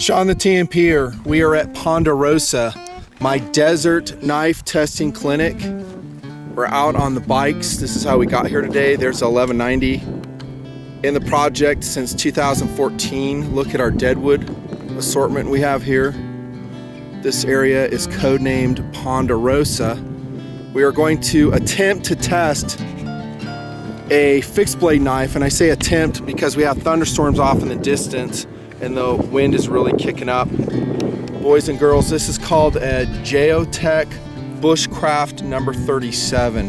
Sean the TMPer. We are at Ponderosa, my desert knife testing clinic. We're out on the bikes. This is how we got here today. There's a 1190 in the project since 2014. Look at our deadwood assortment we have here. This area is codenamed Ponderosa. We are going to attempt to test a fixed blade knife, and I say attempt because we have thunderstorms off in the distance and the wind is really kicking up. Boys and girls, this is called a JEOTEC Bushcraft number 37.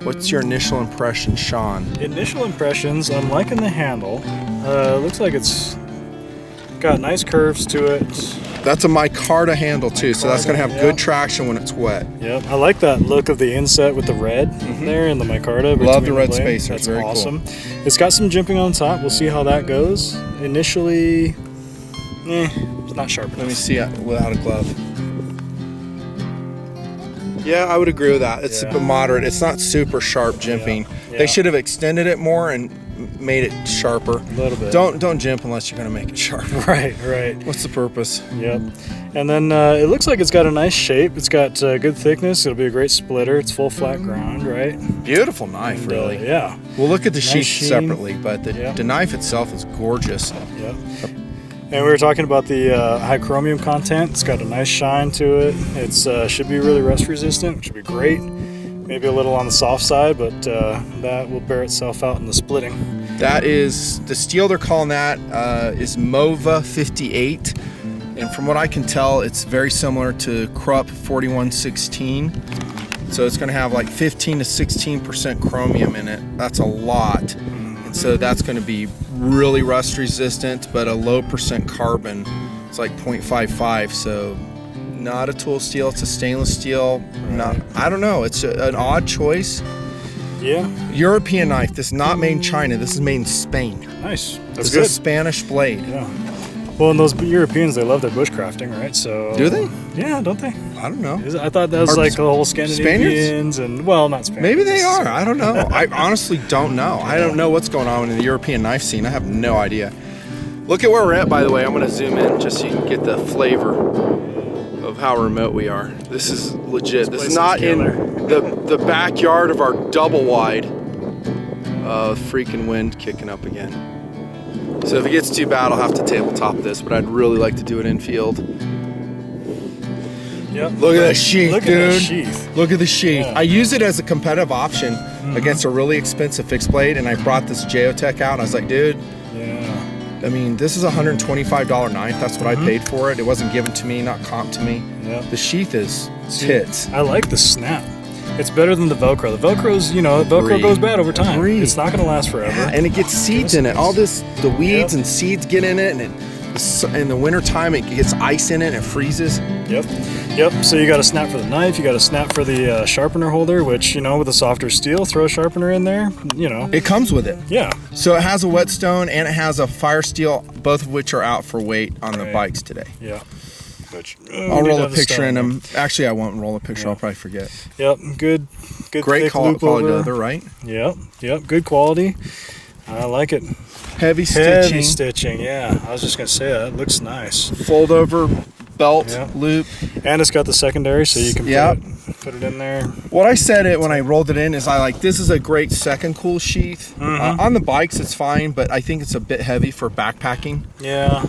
What's your initial impression, Sean? Initial impressions, I'm liking the handle. Looks like it's got nice curves to it. That's a micarta handle too, so that's gonna have good traction when it's wet. Yep, I like that look of the inset with the red there and the micarta. Love the red spacers, that's very awesome. cool. It's got some jimping on top, we'll see how that goes. Initially, it's not sharp enough. Let me see it without a glove. Yeah, I would agree with that. It's a moderate. It's not super sharp jimping. They should have extended it more and made it sharper. A little bit. Don't jimp unless you're going to make it sharp. Right. What's the purpose? Yep. And then it looks like it's got a nice shape. It's got good thickness. It'll be a great splitter. It's full flat ground, right? Beautiful knife, And, really. Yeah. We'll look at the Nice sheath sheen. separately, but the knife itself is gorgeous. Yep. And we were talking about the high chromium content. It's got a nice shine to it. It's should be really rust resistant, which would be great. Maybe a little on the soft side, but that will bear itself out in the splitting. That is, the steel they're calling that is Mova 58. And from what I can tell, it's very similar to Krupp 4116. So it's gonna have like 15 to 16% chromium in it. That's a lot. And so that's gonna be really rust resistant, but a low percent carbon. It's like 0.55, so not a tool steel, it's a stainless steel. I don't know, it's an odd choice. Yeah. European knife, this is not made in China, this is made in Spain. Nice. That's This good. is a Spanish blade. Yeah. Well, and those Europeans, they love their bushcrafting, right? So. Do they? Yeah, don't they? I don't know. I thought that was like the whole Scandinavians and, well, not Spaniards. Maybe they are, I don't know. I honestly don't know. I don't know what's going on in the European knife scene. I have no idea. Look at where we're at, by the way. I'm gonna zoom in just so you can get the flavor of how remote we are. This is legit. This is not in the backyard of our double wide. Freaking wind kicking up again. So if it gets too bad, I'll have to tabletop this, but I'd really like to do it infield. Yep. Look at that sheath, Look dude. at that sheath. Look at the sheath. Yeah. I use it as a competitive option against a really expensive fixed blade, and I brought this JEOTEC out, and I was like, dude, I mean, this is a $125 knife. That's what I paid for it. It wasn't given to me, not comped to me. Yep. The sheath is tits. I like the snap. It's better than the Velcro. The Velcro's, Velcro goes bad over time. Agreed. It's not gonna last forever. Yeah, and it gets seeds in it. All this, the weeds and seeds get in it, and in the winter time, it gets ice in it and it freezes. Yep. So you got a snap for the knife. You got a snap for the sharpener holder, which, with a softer steel, throw a sharpener in there, It comes with it. Yeah. So it has a whetstone and it has a fire steel, both of which are out for weight on the bikes today. Yeah. I'll roll a picture in them. Actually, I won't roll a picture. I'll probably forget. Yep. Good. Great thick quality loop over. leather, right? Yep. Good quality. I like it. Heavy stitching. Heavy stitching. Yeah. I was just gonna say that. It looks nice. Fold over belt loop. And it's got the secondary, so you can put it in there. What I said it when I rolled it in is this is a great second cool sheath. On the bikes it's fine, but I think it's a bit heavy for backpacking. Yeah.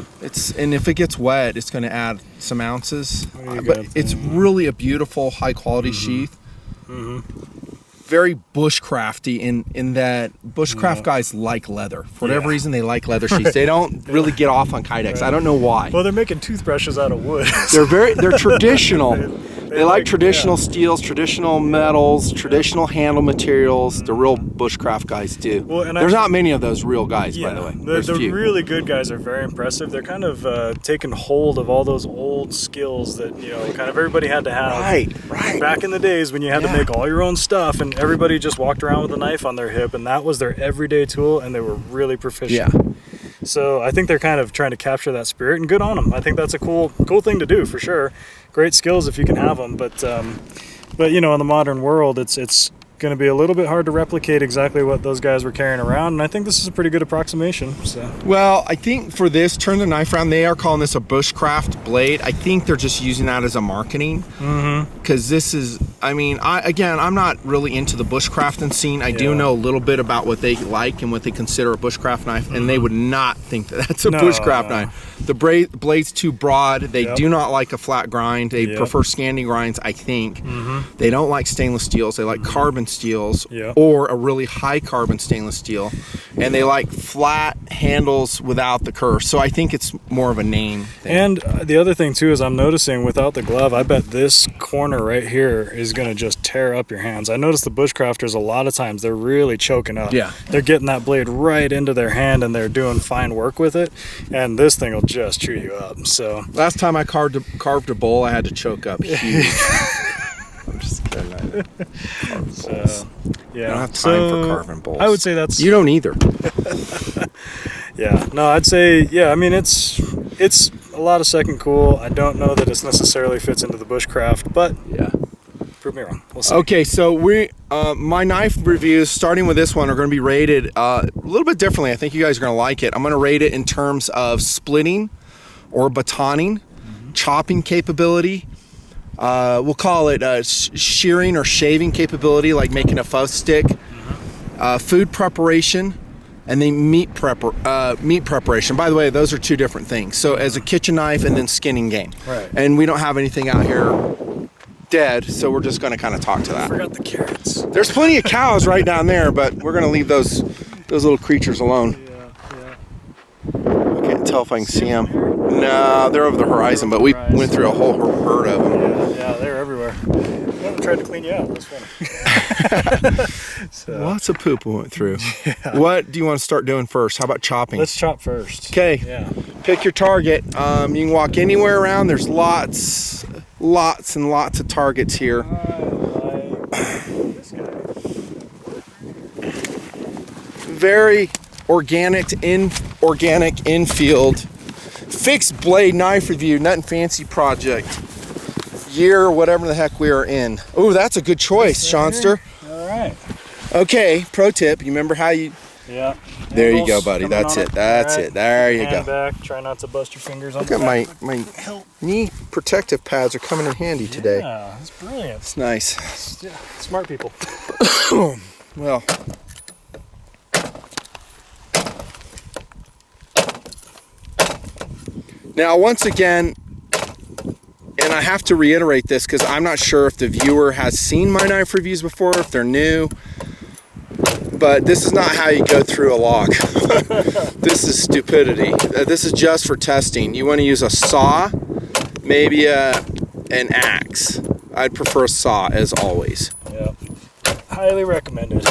And if it gets wet, it's going to add some ounces. But it's really a beautiful high quality sheath. Very bushcrafty in that bushcraft guys like leather. For whatever reason, they like leather sheaths. They don't really get off on Kydex. I don't know why. Well, they're making toothbrushes out of wood. They're traditional. They like traditional steels, traditional metals, traditional handle materials. The real bushcraft guys do. Well, there's not many of those real guys, by the way. The really good guys are very impressive. They're kind of taking hold of all those old skills that kind of everybody had to have. Right. Back in the days when you had to make all your own stuff, and everybody just walked around with a knife on their hip, and that was their everyday tool, and they were really proficient. Yeah. So I think they're kind of trying to capture that spirit, and good on them. I think that's a cool thing to do for sure. Great skills if you can have them, but in the modern world, it's going to be a little bit hard to replicate exactly what those guys were carrying around, and I think this is a pretty good approximation. So, well, I think for this, turn the knife around, they are calling this a Bushcraft blade. I think they're just using that as a marketing, because this is, I mean, I'm not really into the bushcrafting scene. I do know a little bit about what they like and what they consider a bushcraft knife, and they would not think that that's a bushcraft knife. The blade's too broad. They do not like a flat grind. They prefer scanning grinds, I think. They don't like stainless steels. They like carbon steels or a really high carbon stainless steel, and they like flat handles without the curve. So I think it's more of a name thing. And the other thing too is I'm noticing without the glove, I bet this corner right here is going to just tear up your hands. I notice the bushcrafters a lot of times they're really choking up. They're getting that blade right into their hand and they're doing fine work with it, and this thing will just chew you up. So last time I carved a bowl, I had to choke up huge. I'm just kidding. So, yeah, I don't have time for carving bowls. I would say that's... You don't either. Yeah, no, I'd say, yeah, I mean, it's a lot of second cool. I don't know that it necessarily fits into the bushcraft, but yeah, prove me wrong. We'll see. Okay, so my knife reviews, starting with this one, are going to be rated a little bit differently. I think you guys are going to like it. I'm going to rate it in terms of splitting or batoning, chopping capability. We'll call it shearing or shaving capability, like making a fuzz stick, food preparation, and then meat preparation. By the way, those are two different things. So as a kitchen knife and then skinning game. Right. And we don't have anything out here dead, so we're just going to kind of talk to that. Forgot the carrots. There's plenty of cows right down there, but we're going to leave those little creatures alone. I can't tell if I can see them. No, they're over the horizon, but we went through a whole herd of them. Yeah, they're everywhere. I tried to clean you out. It was funny. So, lots of poop we went through. What do you want to start doing first? How about chopping? Let's chop first. Okay. Yeah. Pick your target. You can walk anywhere around. There's lots and lots of targets here. This guy. Very organic infield. Fixed blade knife review, nothing fancy project. Year, whatever the heck we are in. Oh, that's a good choice, Seanster. All right. Okay, pro tip. You remember how you... Yeah. There you go, buddy. That's it. That's it. There you go. Back. Try not to bust your fingers on Look at my knee protective pads are coming in handy today. Yeah, that's brilliant. It's nice. Yeah, smart people. Well... Now, once again, and I have to reiterate this because I'm not sure if the viewer has seen my knife reviews before, if they're new, but this is not how you go through a log. This is stupidity. This is just for testing. You want to use a saw, maybe an axe. I'd prefer a saw, as always. Yeah, highly recommended.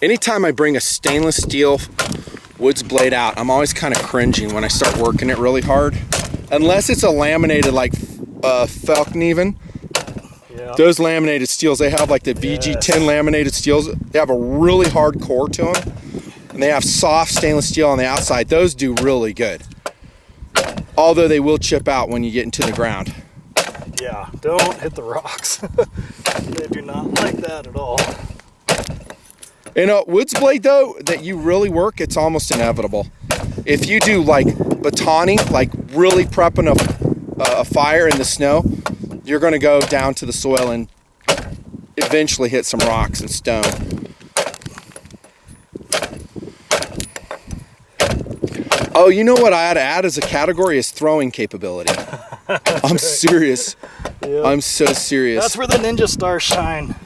Anytime I bring a stainless steel woods blade out, I'm always kind of cringing when I start working it really hard. Unless it's a laminated like Falkneven. Yeah. Those laminated steels, they have like the VG10 laminated steels. They have a really hard core to them. And they have soft stainless steel on the outside. Those do really good. Although they will chip out when you get into the ground. Yeah, don't hit the rocks. They do not like that at all. In a woods blade though, that you really work, it's almost inevitable. If you do like batoning, like really prepping a fire in the snow, you're gonna go down to the soil and eventually hit some rocks and stone. Oh, you know what I ought to add as a category is throwing capability. I'm serious. Yep. I'm so serious. That's where the ninja stars shine.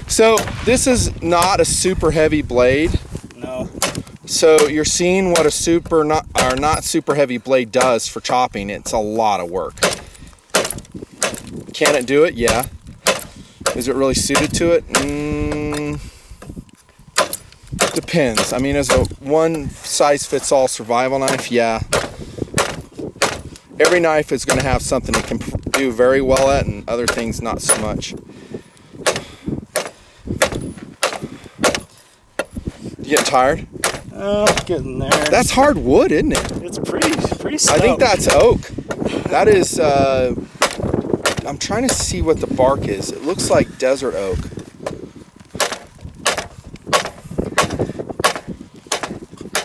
So this is not a super heavy blade. No. So you're seeing what a not super heavy blade does for chopping. It's a lot of work. Can it do it? Yeah. Is it really suited to it? Depends. I mean, as a one size fits all survival knife, yeah. Every knife is going to have something it can do very well at and other things not so much. You getting tired? Getting there. That's hard wood, isn't it? It's pretty stout. I think that's oak. That is, I'm trying to see what the bark is. It looks like desert oak.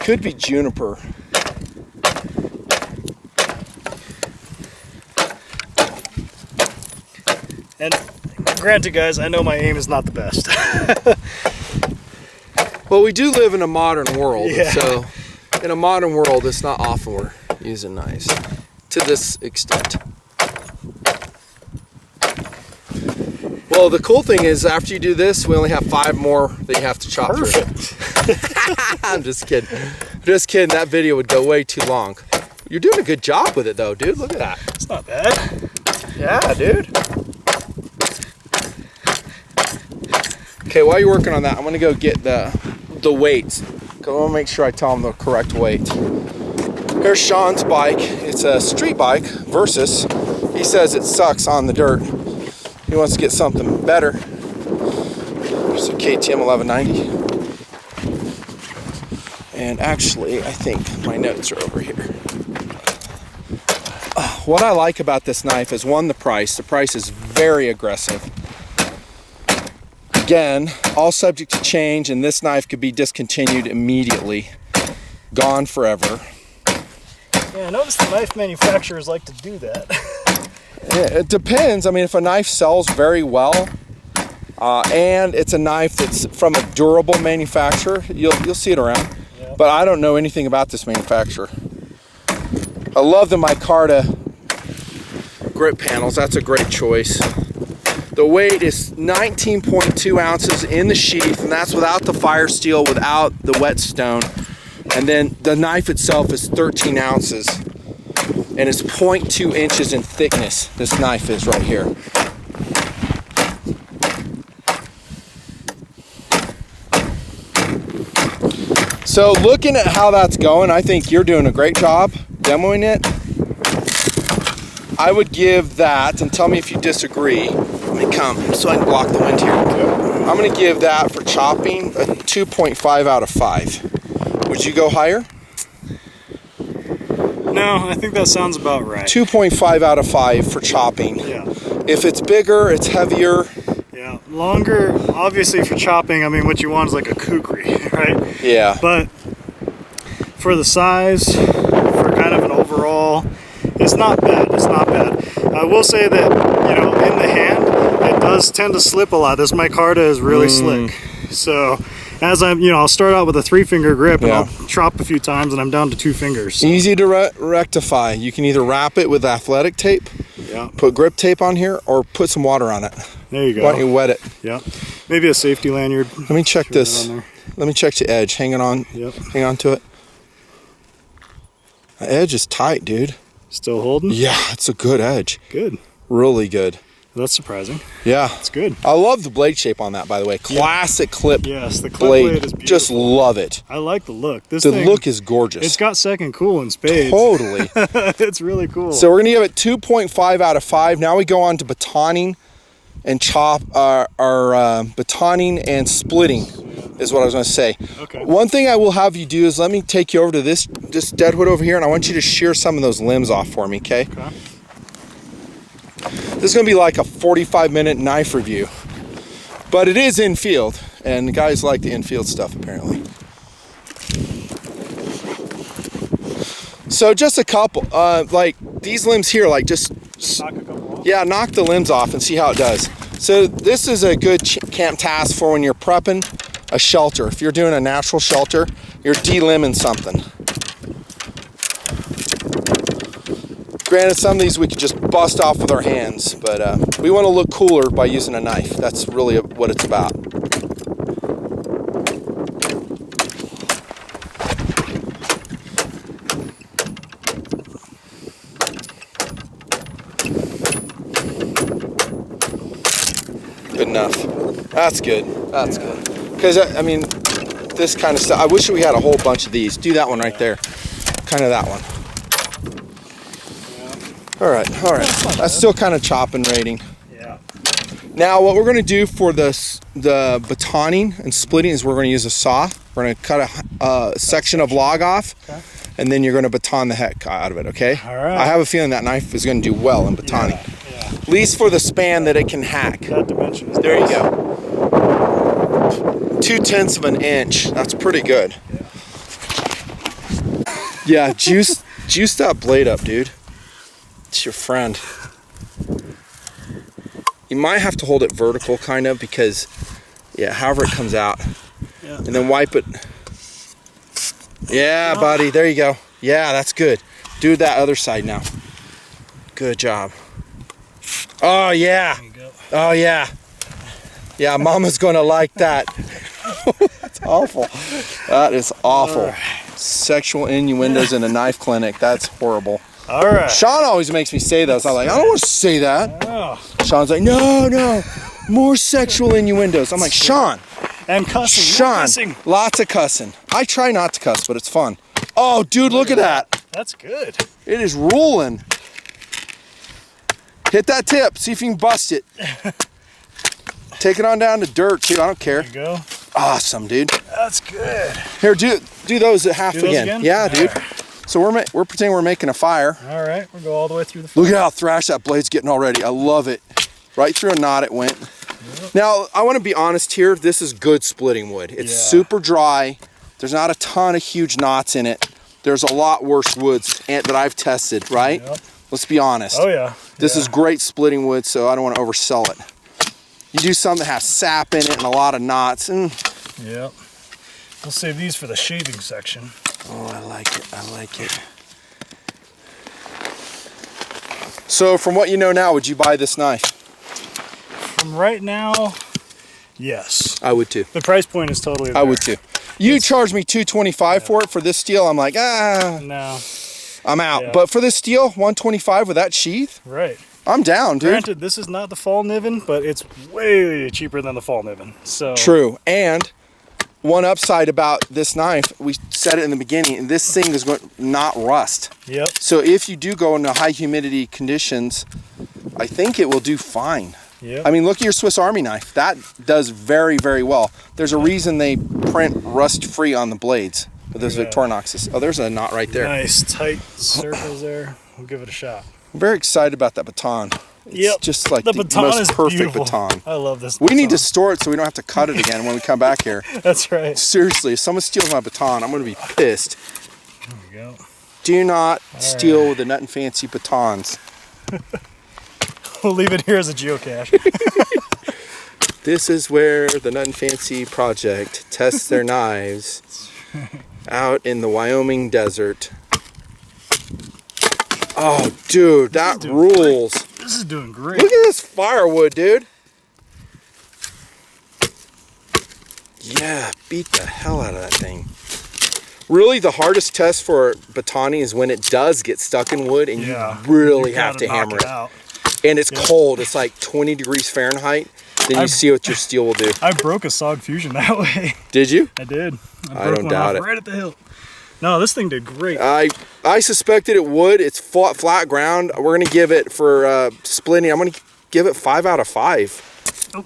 Could be juniper. And granted, guys, I know my aim is not the best. Well, we do live in a modern world, Yeah. so in a modern world, it's not often we're using knives to this extent. Well, the cool thing is after you do this, we only have 5 more that you have to chop through. I'm just kidding. Just kidding. That video would go way too long. You're doing a good job with it, though, dude. Look at that. It's not bad. Yeah, dude. Okay, while you're working on that, I'm gonna go get the weights. I want to make sure I tell them the correct weight. Here's Sean's bike. It's a street bike versus. He says it sucks on the dirt. He wants to get something better. There's a KTM 1190. And actually, I think my notes are over here. What I like about this knife is, one, the price. The price is very aggressive. Again, all subject to change, and this knife could be discontinued immediately. Gone forever. Yeah, I noticed the knife manufacturers like to do that. It depends. I mean, if a knife sells very well, and it's a knife that's from a durable manufacturer, you'll see it around. Yeah. But I don't know anything about this manufacturer. I love the micarta grip panels. That's a great choice. The weight is 19.2 ounces in the sheath, and that's without the fire steel, without the whetstone. And then the knife itself is 13 ounces, and it's 0.2 inches in thickness. This knife is right here. So looking at how that's going, I think you're doing a great job demoing it. I would give that, and tell me if you disagree. Let me come so I can block the wind here. I'm going to give that for chopping a 2.5 out of 5. Would you go higher? No, I think that sounds about right. 2.5 out of 5 for chopping. Yeah. If it's bigger, it's heavier. Yeah. Longer, obviously for chopping, I mean, what you want is like a kukri, right? Yeah. But for the size, for kind of an overall, it's not bad. It's not bad. I will say that, you know, in the hand, it does tend to slip a lot. This micarta is really slick. So as I'll start out with a 3-finger grip, and I'll chop a few times, and I'm down to 2 fingers. So. Easy to rectify. You can either wrap it with athletic tape, put grip tape on here, or put some water on it. There you go. Why don't you wet it? Yeah. Maybe a safety lanyard. Let me check this. Let me check the edge. Hang on. Yep. Hang on to it. The edge is tight, dude. Still holding? Yeah, it's a good edge. Good. Really good. That's surprising. Yeah. It's good. I love the blade shape on that, by the way. Classic clip. Yes, the clip blade is beautiful. Just love it. I like the look. The look is gorgeous. It's got second cool in spades. Totally. It's really cool. So we're going to give it 2.5 out of 5. Now we go on to batoning and chop our batoning and splitting is what I was going to say. Okay. One thing I will have you do is let me take you over to this deadwood over here, and I want you to shear some of those limbs off for me, okay? Okay. This is going to be like a 45-minute knife review, but it is infield, and the guys like the infield stuff apparently. So just a couple, like these limbs here, like just knock a couple off? Yeah, knock the limbs off and see how it does. So this is a good camp task for when you're prepping a shelter. If you're doing a natural shelter, you're de-limbing something. Granted, some of these we could just bust off with our hands, but we want to look cooler by using a knife. That's really what it's about. Good enough. That's good. That's good. Because, I mean, this kind of stuff, I wish we had a whole bunch of these. Do that one right there. Kind of that one. All right. That's still kind of chopping rating. Yeah. Now, what we're going to do for the batoning and splitting is we're going to use a saw. We're going to cut a section of log off. Okay. and then you're going to baton the heck out of it, okay? All right. I have a feeling that knife is going to do well in batoning. Yeah. At least for the span that it can hack. That dimension is There nice. you go. 0.2 of an inch. That's pretty good. Yeah, juice that blade up, dude. It's your friend. You might have to hold it vertical, kind of, because, yeah, however it comes out. Yeah. And then wipe it. Yeah, buddy. There you go. Yeah, that's good. Do that other side now. Good job. Oh, yeah. There you go. Oh, yeah. Yeah, Mama's going to like that. That's awful. That is awful. Sexual innuendos in a knife clinic. That's horrible. All right. Sean always makes me say those. I'm like, I don't want to say that. Oh. Sean's like, no, more sexual innuendos. I'm like, Sean. And cussing. Sean, Cussing. lots of cussing. I try not to cuss, but it's fun. Oh, dude, look at that. That's good. It is rolling. Hit that tip. See if you can bust it. Take it on down to dirt, too. I don't care. There you go. Awesome, dude. That's good. Here, do those at half Do those again. Yeah, dude. Right. So we're pretending we're making a fire. All right, we'll go all the way through the fire. Look at how thrashed that blade's getting already. I love it. Right through a knot it went. Yep. Now, I want to be honest here. This is good splitting wood. It's super dry. There's not a ton of huge knots in it. There's a lot worse woods that I've tested, right? Yep. Let's be honest. Oh, yeah. This is great splitting wood, so I don't want to oversell it. You do something that has sap in it and a lot of knots. Yep. We'll save these for the shaving section. Oh, I like it. I like it. So, from what you know now, would you buy this knife? From right now, yes. I would too. The price point is totally there. I would too. You charge me $225 for it for this steel. I'm like, No. I'm out. Yeah. But for this steel, $125 with that sheath, Right. I'm down, dude. Granted, this is not the fall Niven, but it's way cheaper than the fall Niven. So True. And one upside about this knife, we said it in the beginning, this thing is going to not rust. Yep. So if you do go into high humidity conditions, I think it will do fine. Yep. I mean, look at your Swiss Army knife. That does very, very well. There's a reason they print rust-free on the blades with those Victorinoxes. Oh, there's a knot right there. Nice tight circles there. We'll give it a shot. I'm very excited about that baton. It's just like the baton most is perfect beautiful. baton. I love this We baton. need to store it so we don't have to cut it again when we come back here. That's right. Seriously, if someone steals my baton, I'm going to be pissed. There we go. Do not steal the Nut and Fancy batons. We'll leave it here as a geocache. This is where the Nut and Fancy project tests their knives out in the Wyoming desert. Oh, dude, that rules. This is doing great. Look at this firewood, dude. Yeah, beat the hell out of that thing. Really, the hardest test for batoning is when it does get stuck in wood and you really have to hammer it. Out. And it's cold. It's like 20 degrees Fahrenheit. Then you see what your steel will do. I broke a SOG Fusion that way. Did you? I did. I don't doubt it. Right at the hilt. No, this thing did great. I suspected it would. It's flat ground. We're going to give it, for splitting, I'm going to give it 5 out of 5. Oh.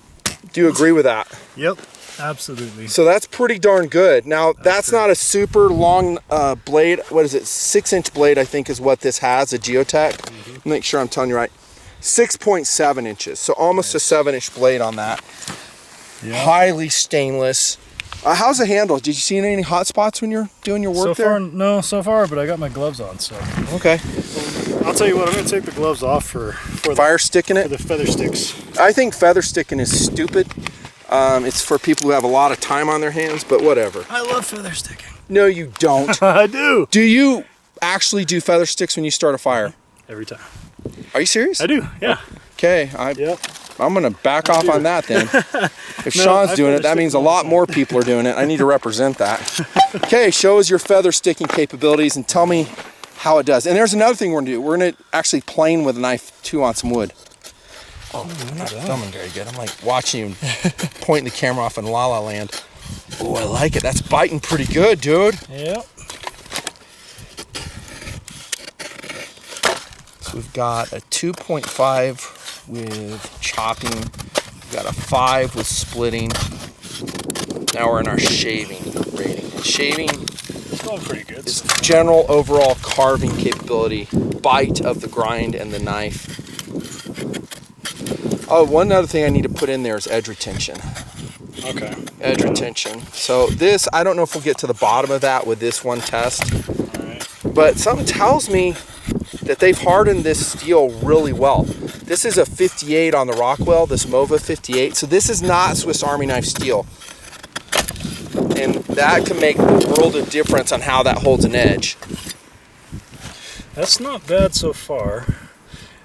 Do you agree with that? Yep, absolutely. So that's pretty darn good. Now, that's not a super long blade. What is it? 6-inch blade, I think, is what this has, a JEOTEC. Make sure I'm telling you right. 6.7 inches. So almost a 7-inch blade on that. Yep. Highly stainless. How's the handle? Did you see any hot spots when you're doing your work there? No, so far, but I got my gloves on, so. Okay. I'll tell you what, I'm going to take the gloves off for fire sticking it? For the feather sticks. I think feather sticking is stupid. It's for people who have a lot of time on their hands, but whatever. I love feather sticking. No, you don't. I do. Do you actually do feather sticks when you start a fire? Every time. Are you serious? I do, yeah. Okay, I'm going to back off on that then. If Sean's doing it, that means a lot more people are doing it. I need to represent that. Okay, show us your feather sticking capabilities and tell me how it does. And there's another thing we're going to do. We're going to actually plane with a knife too on some wood. Oh, I'm not filming very good. I'm like watching you pointing the camera off in La La Land. Oh, I like it. That's biting pretty good, dude. Yep. So we've got a 2.5 with chopping. We've got a 5 with splitting. Now we're in our shaving rating. And shaving, It's going pretty good. is general overall carving capability, bite of the grind and the knife. Oh, one other thing I need to put in there is edge retention. Okay. Edge retention. So this, I don't know if we'll get to the bottom of that with this one test, but something tells me that they've hardened this steel really well. This is a 58 on the Rockwell, this Mova 58. So this is not Swiss Army knife steel. And that can make a world of difference on how that holds an edge. That's not bad so far.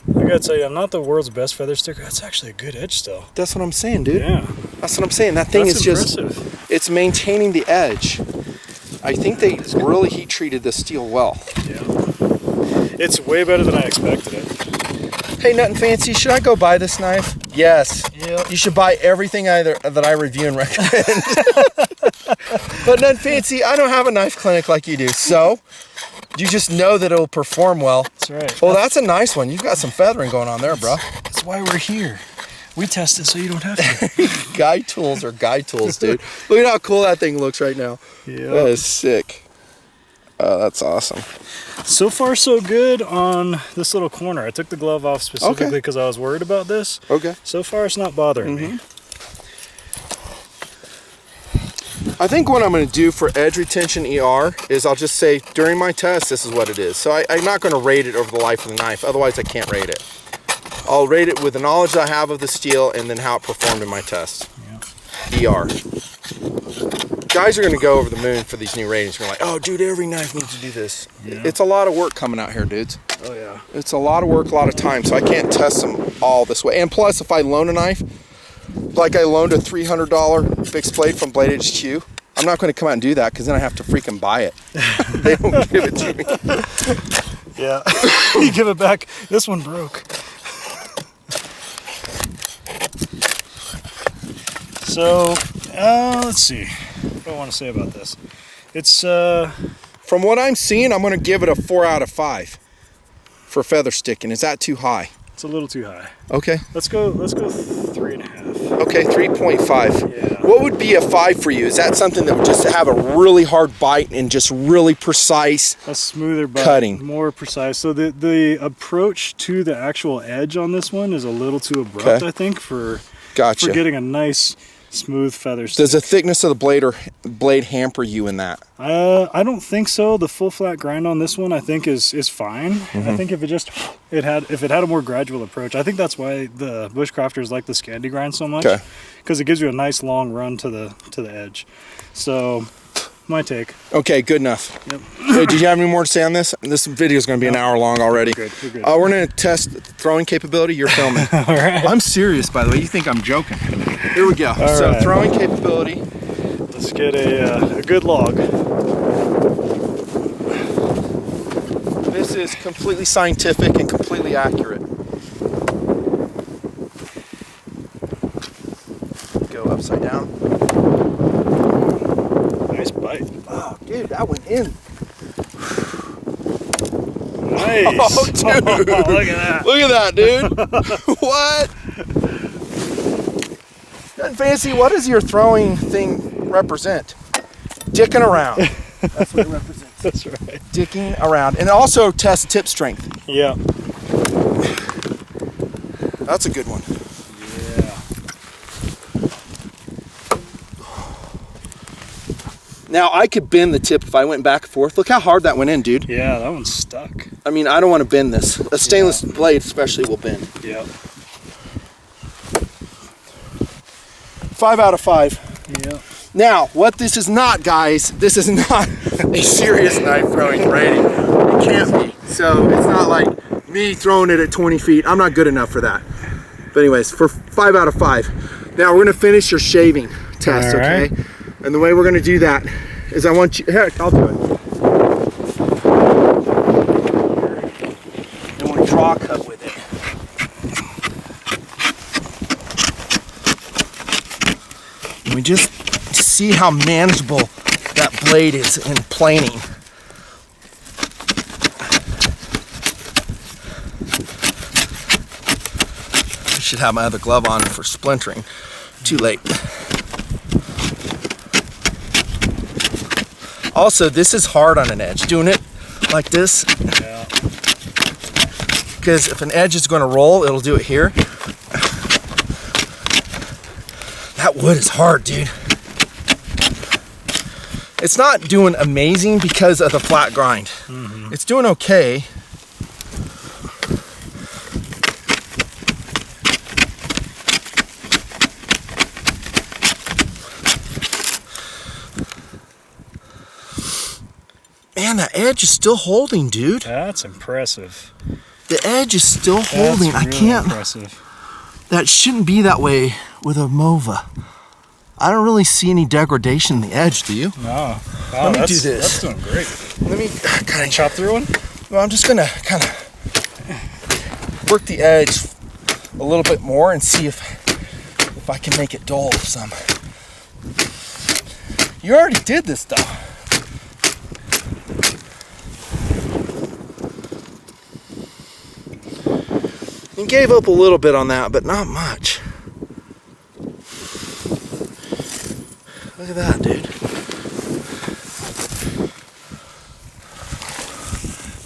I gotta tell you, I'm not the world's best feather sticker. That's actually a good edge still. That's what I'm saying, dude. Yeah. That's what I'm saying. That thing That's is impressive. just, it's maintaining the edge. I think they really heat treated this steel well. Yeah. It's way better than I expected it. Hey, Nothing Fancy, should I go buy this knife? Yes. Yep. You should buy everything that I review and recommend. But Nothing Fancy, I don't have a knife clinic like you do, so you just know that it'll perform well. That's right. Well, that's a nice one. You've got some feathering going on there, bro. That's why we're here. We test it so you don't have to. Guy tools are guy tools, dude. Look at how cool that thing looks right now. Yeah. That is sick. Oh, that's awesome. So far, so good on this little corner. I took the glove off specifically because I was worried about this. Okay. So far, it's not bothering me. I think what I'm going to do for edge retention ER is I'll just say during my test, this is what it is. So I'm not going to rate it over the life of the knife. Otherwise, I can't rate it. I'll rate it with the knowledge that I have of the steel and then how it performed in my test. Yeah. ER. Guys are going to go over the moon for these new ratings. We're like, oh, dude, every knife needs to do this. Yeah. It's a lot of work coming out here, dudes. Oh, yeah. It's a lot of work, a lot of time, so I can't test them all this way. And plus, if I loan a knife, like I loaned a $300 fixed blade from Blade HQ, I'm not going to come out and do that because then I have to freaking buy it. They don't give it to me. Yeah. You give it back. This one broke. So, let's see. What do I want to say about this? It's, from what I'm seeing, I'm going to give it a 4 out of 5 for feather sticking. Is that too high? It's a little too high. Okay. Let's go 3.5. Okay, 3.5. Yeah. What would be a 5 for you? Is that something that would just have a really hard bite and just really precise a smoother bite, cutting? More precise. So the approach to the actual edge on this one is a little too abrupt, I think, for getting a nice smooth feather stick. Does the thickness of the blade hamper you in that? I don't think so. The full flat grind on this one I think is fine. I think if it had a more gradual approach, I think that's why the bushcrafters like the Scandi grind so much, because it gives you a nice long run to the edge. So my take. Okay, good enough. Yep. Wait, did you have any more to say on this? This video is going to be an hour long already. We're good. We're going to test throwing capability. You're filming. All right. I'm serious, by the way. You think I'm joking. Here we go. All so right. Throwing capability. Let's get a good log. This is completely scientific and completely accurate. Go upside down. Nice bite. Oh, dude, that went in. Nice. Oh, dude. Look at that. Look at that, dude. What? Nothing fancy. What does your throwing thing represent? Dicking around. That's what it represents. That's right. Dicking around. And also test tip strength. Yeah. That's a good one. Yeah. Now, I could bend the tip if I went back and forth. Look how hard that went in, dude. Yeah, that one's stuck. I mean, I don't want to bend this. A stainless blade especially will bend. Yeah. 5 out of 5. Yeah. Now, what this is not, guys, this is not a serious knife throwing rating. It can't be. So it's not like me throwing it at 20 feet. I'm not good enough for that. But anyways, for 5 out of 5. Now we're gonna finish your shaving test, okay? And the way we're gonna do that is I want you, here, I'll do it. And we'll draw a cut with it. And we just see how manageable that blade is in planing. I should have my other glove on for splintering. Too late. Also, this is hard on an edge. Doing it like this. Yeah. Because if an edge is going to roll, it'll do it here. That wood is hard, dude. It's not doing amazing because of the flat grind. It's doing okay. Man, that edge is still holding, dude. That's impressive. The edge is still holding. That's really I can't. Impressive. That shouldn't be that way with a Mova. I don't really see any degradation in the edge, do you? No. Let me do this. That's doing great. Let me kind of Chop through one? Well, I'm just gonna kind of work the edge a little bit more and see if I can make it dull some. You already did this though. You gave up a little bit on that, but not much. Look at that, dude.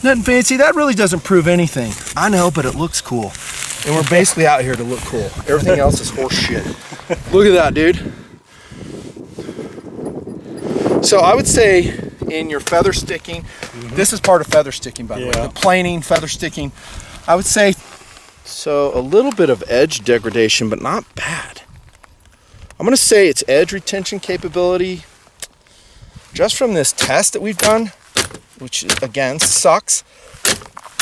Nothing fancy. That really doesn't prove anything. I know, but it looks cool. And we're basically out here to look cool. Everything else is horse shit. Look at that, dude. So I would say in your feather sticking, this is part of feather sticking, by the way. The planing, feather sticking, I would say, so a little bit of edge degradation, but not bad. I'm gonna say it's edge retention capability, just from this test that we've done, which again sucks,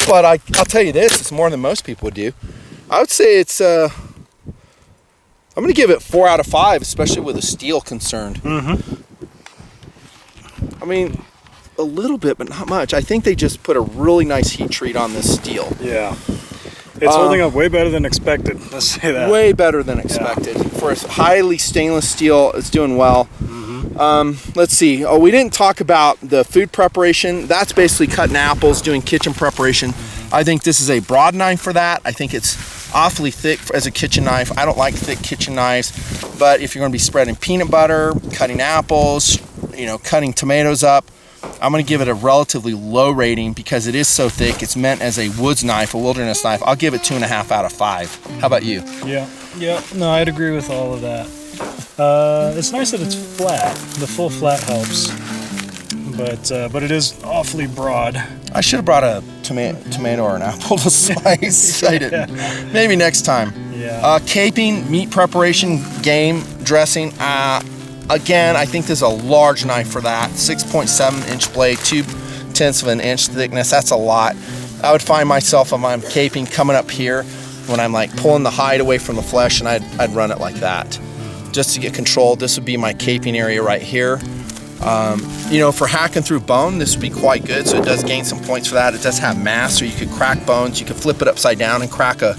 but I'll tell you this, it's more than most people would do. I would say it's, I'm gonna give it 4 out of 5, especially with the steel concerned. I mean, a little bit, but not much. I think they just put a really nice heat treat on this steel. Yeah. It's holding up way better than expected. Let's say that. Way better than expected. Yeah. For a highly stainless steel, it's doing well. Let's see. Oh, we didn't talk about the food preparation. That's basically cutting apples, doing kitchen preparation. I think this is a broad knife for that. I think it's awfully thick as a kitchen knife. I don't like thick kitchen knives, but if you're going to be spreading peanut butter, cutting apples, you know, cutting tomatoes up, I'm going to give it a relatively low rating because it is so thick. It's meant as a woods knife, a wilderness knife. I'll give it 2.5 out of 5. How about you? Yeah. No, I'd agree with all of that. It's nice that it's flat. The full flat helps, but it is awfully broad. I should have brought a tomato or an apple to slice. I didn't. Maybe next time. Yeah. Caping, meat preparation, game, dressing. Again, I think there's a large knife for that. 6.7 inch blade, 2/10 of an inch thickness. That's a lot. I would find myself, if I'm caping, coming up here when I'm like pulling the hide away from the flesh, and I'd run it like that just to get control. This would be my caping area right here. You know, for hacking through bone, this would be quite good. So it does gain some points for that. It does have mass, so you could crack bones. You could flip it upside down and crack a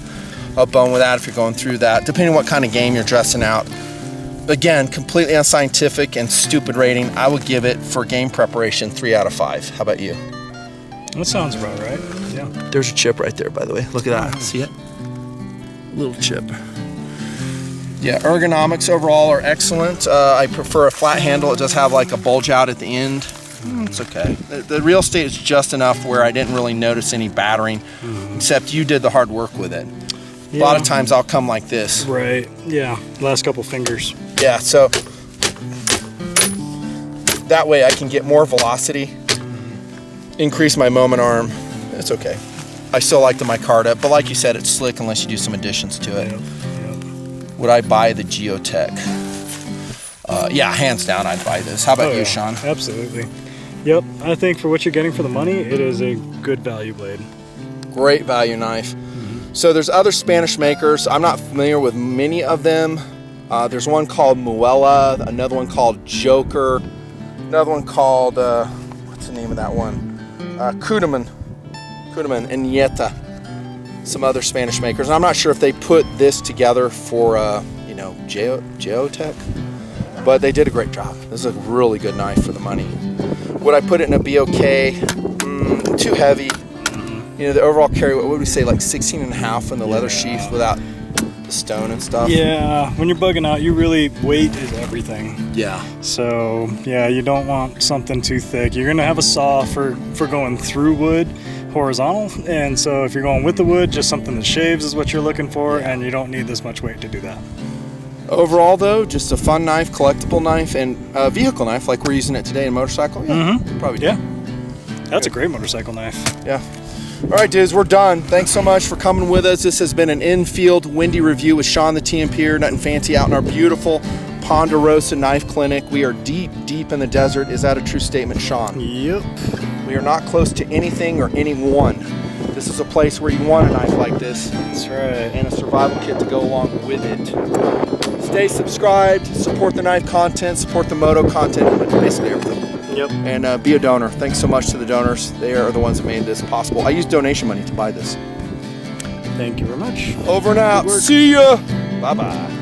bone with that if you're going through that, depending on what kind of game you're dressing out. Again, completely unscientific and stupid rating. I would give it, for game preparation, 3 out of 5. How about you? That sounds about right. Yeah. There's a chip right there, by the way. Look at that. See it? Little chip. Yeah, ergonomics overall are excellent. I prefer a flat handle. It does have like a bulge out at the end. It's okay. The real estate is just enough where I didn't really notice any battering, except you did the hard work with it. Yeah. A lot of times I'll come like this. Right, yeah, last couple fingers. Yeah, so that way I can get more velocity, increase my moment arm. It's okay. I still like the micarta, but like you said, it's slick unless you do some additions to it. Yep. Would I buy the JEOTEC? Yeah, hands down, I'd buy this. How about you, Sean? Absolutely. Yep, I think for what you're getting for the money, it is a good value blade. Great value knife. So there's other Spanish makers. I'm not familiar with many of them. There's one called Muela, another one called Joker, another one called, what's the name of that one? Kudeman and Nieta. Some other Spanish makers. And I'm not sure if they put this together for, you know, JEOTEC, but they did a great job. This is a really good knife for the money. Would I put it in a BOK? Too heavy. You know, the overall carry, what would we say, like 16.5 in the leather sheath without the stone and stuff. Yeah, when you're bugging out, weight is everything. Yeah. So yeah, you don't want something too thick. You're gonna have a saw for going through wood, horizontal, and so if you're going with the wood, just something that shaves is what you're looking for, and you don't need this much weight to do that. Overall, though, just a fun knife, collectible knife, and a vehicle knife like we're using it today in a motorcycle. Yeah, probably. Yeah, that's a great motorcycle knife. Yeah. All right, dudes, we're done. Thanks so much for coming with us. This has been an infield windy review with Sean the TMPer, nothing fancy, out in our beautiful Ponderosa Knife Clinic. We are deep, deep in the desert. Is that a true statement, Sean? Yep. We are not close to anything or anyone. This is a place where you want a knife like this. That's right. And a survival kit to go along with it. Stay subscribed, support the knife content, support the moto content, basically everything. Yep. And be a donor. Thanks so much to the donors. They are the ones that made this possible. I used donation money to buy this. Thank you very much. Over and out. See ya. Bye-bye.